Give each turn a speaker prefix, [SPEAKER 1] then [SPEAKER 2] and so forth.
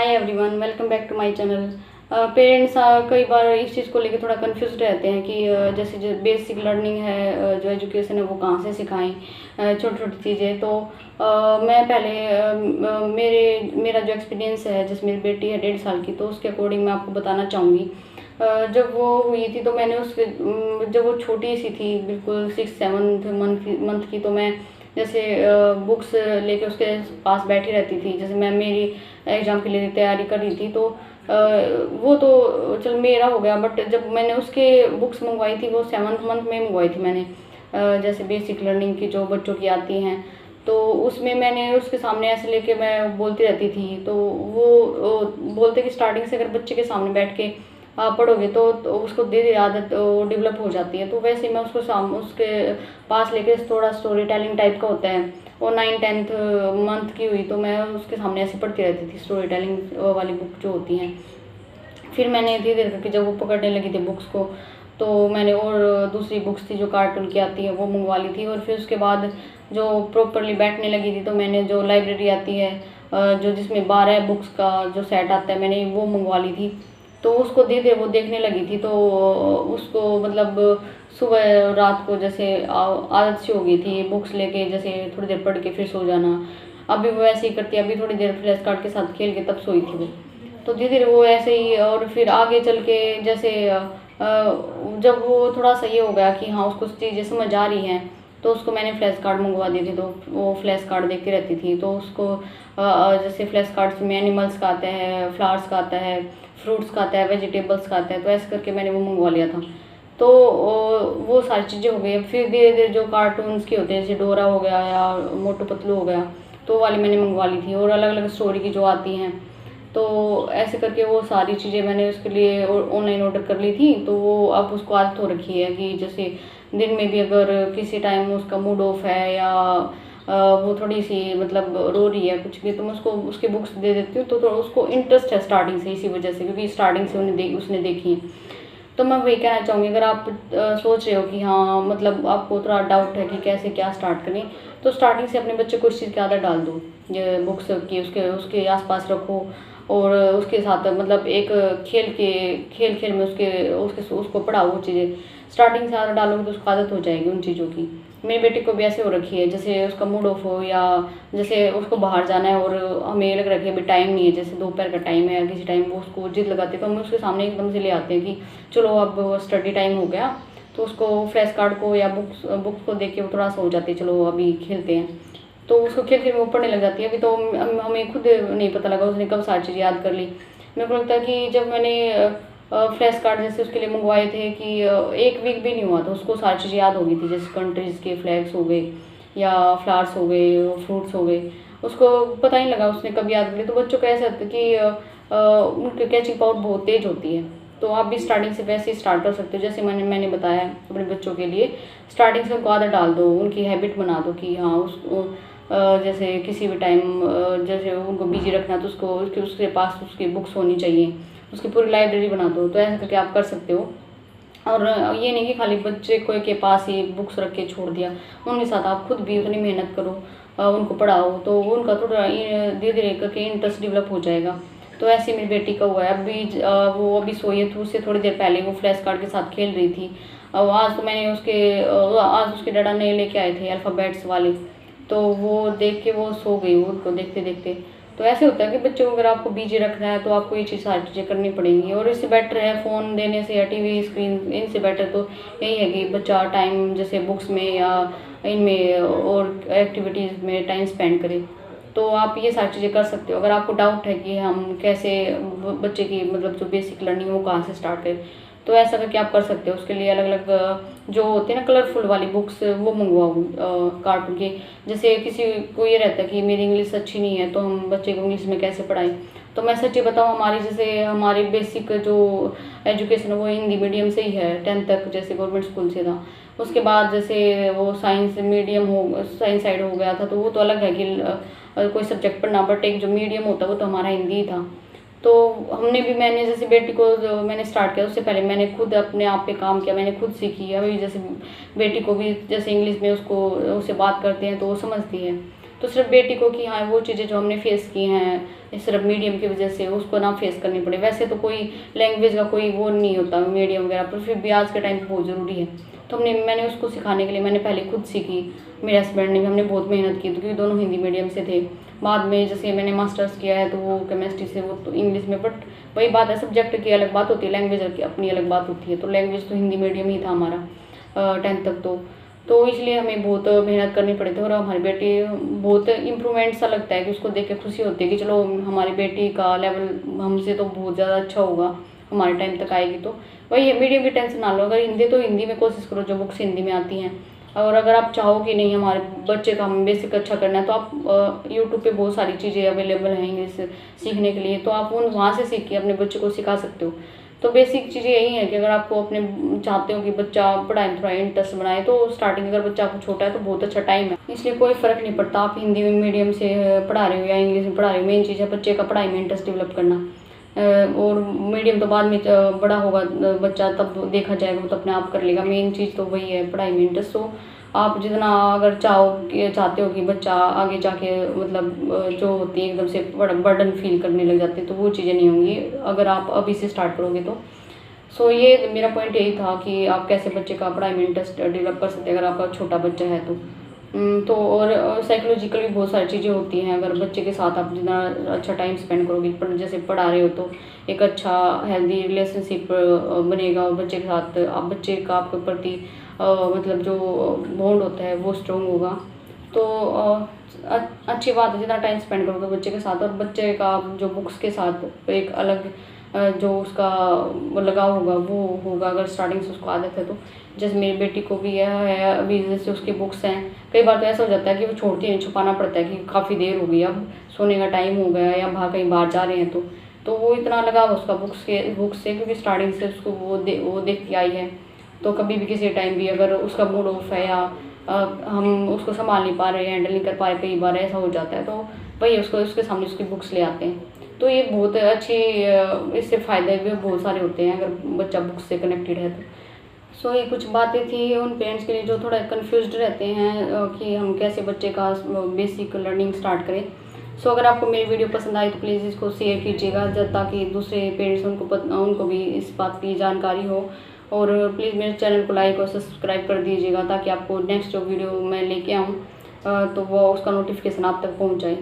[SPEAKER 1] Hi everyone, welcome back to my channel. Parents कई बार इस चीज़ को लेकर थोड़ा कंफ्यूज रहते हैं कि जैसे जो बेसिक लर्निंग है, जो एजुकेशन है वो कहाँ से सिखाएं, छोटी छोटी चीज़ें। तो मैं पहले मेरा जो एक्सपीरियंस है, जैसे मेरी बेटी है 1.5 साल की, तो उसके अकॉर्डिंग मैं आपको बताना चाहूँगी। जब वो हुई थी तो मैंने उसके जब वो छोटी सी थी, बिल्कुल 6-7 मंथ की, तो मैं जैसे बुक्स लेके उसके पास बैठी रहती थी। जैसे मैं मेरी एग्ज़ाम के लिए तैयारी कर रही थी, तो वो तो चल मेरा हो गया, बट जब मैंने उसके बुक्स मंगवाई थी वो 7th मंथ में मंगवाई थी मैंने। जैसे बेसिक लर्निंग की जो बच्चों की आती हैं, तो उसमें मैंने उसके सामने ऐसे लेके मैं बोलती रहती थी। तो वो बोलते कि स्टार्टिंग से अगर बच्चे के सामने बैठ के आप पढ़ोगे तो उसको धीरे धीरे आदत डेवलप हो जाती है। तो वैसे ही मैं उसके पास लेके थोड़ा स्टोरी टेलिंग टाइप का होता है। वो 9-10th मंथ की हुई तो मैं उसके सामने ऐसे पढ़ती रहती थी, स्टोरी टेलिंग वाली बुक जो होती हैं। फिर मैंने धीरे धीरे करके जब वो पकड़ने लगी थी बुक्स को, तो मैंने और दूसरी बुक्स थी जो कार्टून की आती है वो मंगवा ली थी। और फिर उसके बाद जो प्रॉपरली बैठने लगी थी, तो मैंने जो लाइब्रेरी आती है, जो जिसमें 12 बुक्स का जो सेट आता है, मैंने वो मंगवा ली थी। तो उसको धीरे धीरे वो देखने लगी थी, तो उसको मतलब सुबह रात को जैसे आदत सी हो गई थी बुक्स लेके जैसे थोड़ी देर पढ़ के फिर सो जाना। अभी वो ऐसे ही करती है, अभी थोड़ी देर फ्लैश कार्ड के साथ खेल के तब सोई थी वो। तो धीरे धीरे वो ऐसे ही, और फिर आगे चल के जैसे जब वो थोड़ा सा ये हो गया कि हाँ उसको चीज़ें समझ आ रही हैं, तो उसको मैंने फ्लैश कार्ड मंगवा दिए थे। तो वो फ्लैश कार्ड देखती रहती थी। तो उसको जैसे फ्लैश कार्ड्स में एनिमल्स का आता है, फ्लावर्स का आता है, फ्रूट्स का आता है, वेजिटेबल्स का आता है, तो ऐसे करके मैंने वो मंगवा लिया था। तो वो सारी चीज़ें हो गई। फिर धीरे धीरे जो कार्टून्स की होते हैं, जैसे डोरा हो गया या मोटू पतलू हो गया, तो वो वाली मैंने मंगवा ली थी। और अलग अलग स्टोरी की जो आती हैं, तो ऐसे करके वो सारी चीज़ें मैंने उसके लिए ऑनलाइन ऑर्डर कर ली थी। तो वो अब उसको आदत हो रखी है कि जैसे दिन में भी अगर किसी टाइम उसका मूड ऑफ है या वो थोड़ी सी मतलब रो रही है कुछ भी, तो मैं उसको उसकी बुक्स दे देती हूँ। तो उसको इंटरेस्ट है स्टार्टिंग से, इसी वजह से, क्योंकि स्टार्टिंग से उसने देखी है। तो मैं वही कहना चाहूँगी, अगर आप सोच रहे हो कि हाँ मतलब आपको थोड़ा डाउट है कि कैसे क्या स्टार्ट करें, तो स्टार्टिंग से अपने बच्चे को इस चीज़ की आदत डाल दो। ये बुक्स की उसके उसके आसपास रखो, और उसके साथ मतलब एक खेल खेल में उसके उसके उसको पढ़ाओ वो चीज़ें। स्टार्टिंग से आदत डालोगे तो उसको आदत हो जाएगी उन चीज़ों की। मेरी बेटी को भी ऐसे हो रखी है, जैसे उसका मूड ऑफ हो या जैसे उसको बाहर जाना है और हमें लग रहा है अभी टाइम नहीं है, जैसे दोपहर का टाइम है या किसी टाइम वो उसको जिद लगाती है, तो हम उसके सामने एकदम से ले आते हैं कि चलो अब स्टडी टाइम हो गया। तो उसको फ्लैश कार्ड को या बुक्स को देख के वो थोड़ा सा हो जाती है, चलो अभी खेलते हैं। तो उसको खेल खेल में वो पढ़ने लग जाती है। अभी तो हमें खुद नहीं पता लगा उसने कब सारी चीज़ याद कर ली। मेरे को लगता है कि जब मैंने फ्लैश कार्ड जैसे उसके लिए मंगवाए थे कि 1 वीक भी नहीं हुआ था उसको सारी चीज़ें याद हो गई थी। जैसे कंट्रीज़ के फ्लैग्स हो गए या फ्लावर्स हो गए, फ्रूट्स हो गए, उसको पता ही नहीं लगा उसने कब याद कर ली। तो बच्चों को ऐसा होता है कि उनकी कैचिंग पावर बहुत तेज होती है। तो आप भी स्टार्टिंग से वैसे ही स्टार्ट कर सकते हो, जैसे मैंने बताया अपने बच्चों के लिए। स्टार्टिंग से उनको आदत डाल दो, उनकी हैबिट बना दो कि हाँ उसको जैसे किसी भी टाइम जैसे उनको बिजी रखना, तो उसको उसके पास उसकी बुक्स होनी चाहिए, उसकी पूरी लाइब्रेरी बना दो। तो ऐसा करके आप कर सकते हो। और ये नहीं कि खाली बच्चे को के पास ही बुक्स रख के छोड़ दिया, उनके साथ आप खुद भी उतनी मेहनत करो, उनको पढ़ाओ, तो उनका थोड़ा धीरे धीरे करके इंटरेस्ट डेवलप हो जाएगा। तो ऐसे मेरी बेटी का हुआ है। अभी वो अभी सोई है, तो उससे थोड़ी देर पहले वो फ्लैश कार्ड के साथ खेल रही थी। आज तो मैंने आज उसके डैडा ने लेके आए थे अल्फ़ाबेट्स वाले, तो वो देख के वो सो गई उनको देखते देखते। तो ऐसे होता है कि बच्चों को अगर आपको बिजी रखना है तो आपको ये चीज़ सारी चीज़ें करनी पड़ेंगी। और इससे बेटर है फ़ोन देने से या टीवी स्क्रीन, इनसे बेटर तो यही है कि बच्चा टाइम जैसे बुक्स में या इनमें और एक्टिविटीज़ में टाइम स्पेंड करे। तो आप ये सारी चीज़ें कर सकते हो। अगर आपको डाउट है कि हम कैसे बच्चे की मतलब जो बेसिक लर्निंग है वो कहाँ से स्टार्ट करें, तो ऐसा करके आप कर सकते हो। उसके लिए अलग अलग जो होती है ना कलरफुल वाली बुक्स, वो मंगवाओ कार्टून की। जैसे किसी को ये रहता है कि मेरी इंग्लिश अच्छी नहीं है, तो हम बच्चे को इंग्लिश में कैसे पढ़ाएं। तो मैं सच्ची बताऊँ, हमारी जैसे हमारी बेसिक जो एजुकेशन है वो हिंदी मीडियम से ही है, 10th तक जैसे गवर्नमेंट स्कूल से था। उसके बाद जैसे वो साइंस मीडियम हो, साइंस साइड हो गया था, तो वो तो अलग है कि कोई सब्जेक्ट पढ़ना, बट एक जो मीडियम होता है वो तो हमारा हिंदी ही था। तो हमने भी, मैंने जैसे बेटी को जो मैंने स्टार्ट किया उससे पहले मैंने खुद अपने आप पे काम किया, मैंने खुद सीखी। अभी जैसे बेटी को भी जैसे इंग्लिश में उससे बात करते हैं तो वो समझती है। तो सिर्फ बेटी को कि हाँ वो चीज़ें जो हमने फेस की हैं सिर्फ मीडियम की वजह से उसको ना फेस करनी पड़े। वैसे तो कोई लैंग्वेज का कोई वो नहीं होता मीडियम वगैरह, पर फिर भी आज के टाइम पे बहुत ज़रूरी है। तो मैंने उसको सिखाने के लिए मैंने पहले खुद सीखी, मेरे हस्बैंड ने भी, हमने बहुत मेहनत की, तो क्योंकि दोनों हिंदी मीडियम से थे। बाद में जैसे मैंने मास्टर्स किया है तो वो केमिस्ट्री से, वो तो इंग्लिश में, बट वही बात है, सब्जेक्ट की अलग बात होती है, लैंग्वेज की अपनी अलग बात होती है। तो लैंग्वेज तो हिंदी मीडियम ही था हमारा 10th तक। तो इसलिए हमें बहुत मेहनत करनी पड़ी थी। और हमारी बेटी बहुत इम्प्रूवमेंट सा लगता है कि उसको देख के खुशी होती है कि चलो हमारी बेटी का लेवल हमसे तो बहुत ज़्यादा अच्छा होगा, हमारे टाइम तक आएगी। तो वही है, मीडियम की टेंशन ना लो, अगर हिंदी तो हिंदी में कोशिश करो, जो बुक्स हिंदी में आती हैं। और अगर आप चाहो कि नहीं हमारे बच्चे का हम बेसिक अच्छा करना है, तो आप यूट्यूब पे बहुत सारी चीज़ें अवेलेबल हैं इंग्लिश सीखने के लिए, तो आप उन वहाँ से सीख के अपने बच्चे को सिखा सकते हो। तो बेसिक चीज़ें यही है कि अगर आपको अपने चाहते हो कि बच्चा पढ़ाई में थोड़ा इंटरेस्ट बनाए, तो स्टार्टिंग अगर बच्चा आपको छोटा है तो बहुत अच्छा टाइम है। इसलिए कोई फ़र्क नहीं पड़ता आप हिंदी मीडियम से पढ़ा रहे हो या इंग्लिश में पढ़ा रहे हो, मेन चीज़ है बच्चे का पढ़ाई में इंटरेस्ट डेवलप करना। और मीडियम तो बाद में बड़ा होगा बच्चा तब देखा जाएगा, वो तो अपने आप कर लेगा। मेन चीज़ तो वही है पढ़ाई में इंटरेस्ट। तो आप जितना अगर चाहते हो कि बच्चा आगे जाके मतलब जो होती है एकदम से बर्डन फील करने लग जाते हैं, तो वो चीज़ें नहीं होंगी अगर आप अभी से स्टार्ट करोगे तो। सो ये मेरा पॉइंट यही था कि आप कैसे बच्चे का पढ़ाई में इंटरेस्ट डेवलप कर सकते हैं अगर आपका छोटा बच्चा है तो। तो और साइकोलॉजिकल भी बहुत सारी चीज़ें होती हैं, अगर बच्चे के साथ आप जितना अच्छा टाइम स्पेंड करोगे, पर जैसे पढ़ा रहे हो तो एक अच्छा हेल्दी रिलेशनशिप बनेगा, और बच्चे के साथ आप बच्चे का आपके प्रति मतलब जो बॉन्ड होता है वो स्ट्रॉन्ग होगा। तो अच्छी बात है, जितना टाइम स्पेंड करोगे बच्चे के साथ, और बच्चे का जो बुक्स के साथ एक अलग जो उसका लगाव होगा वो होगा, अगर स्टार्टिंग से उसको आदत है तो। जैसे मेरी बेटी को भी यह है, अभी जैसे उसकी बुक्स हैं, कई बार तो ऐसा हो जाता है कि वो छोड़ती नहीं, छुपाना पड़ता है कि काफ़ी देर हो गई, अब सोने का टाइम हो गया या कहीं बाहर जा रहे हैं तो वो इतना लगाव उसका बुक्स से, क्योंकि स्टार्टिंग से उसको वो देखती आई है। तो कभी भी किसी टाइम भी अगर उसका मूड ऑफ है या हम उसको संभाल नहीं पा रहे, हैंडल नहीं कर पा रहे, कई बार ऐसा हो जाता है, तो वही उसको उसके सामने उसकी बुक्स ले आते हैं। तो ये बहुत अच्छी इससे फ़ायदे भी बहुत सारे होते हैं अगर बच्चा बुक्स से कनेक्टेड है तो। सो ये कुछ बातें थी उन पेरेंट्स के लिए जो थोड़ा कन्फ्यूज्ड रहते हैं कि हम कैसे बच्चे का बेसिक लर्निंग स्टार्ट करें। सो अगर आपको मेरी वीडियो पसंद आई तो प्लीज़ इसको शेयर कीजिएगा, ताकि दूसरे पेरेंट्स उनको भी इस बात की जानकारी हो। और प्लीज़ मेरे चैनल को लाइक और सब्सक्राइब कर दीजिएगा, ताकि आपको नेक्स्ट जो वीडियो मैं लेके आऊँ तो वो उसका नोटिफिकेशन आप तक पहुँच जाए।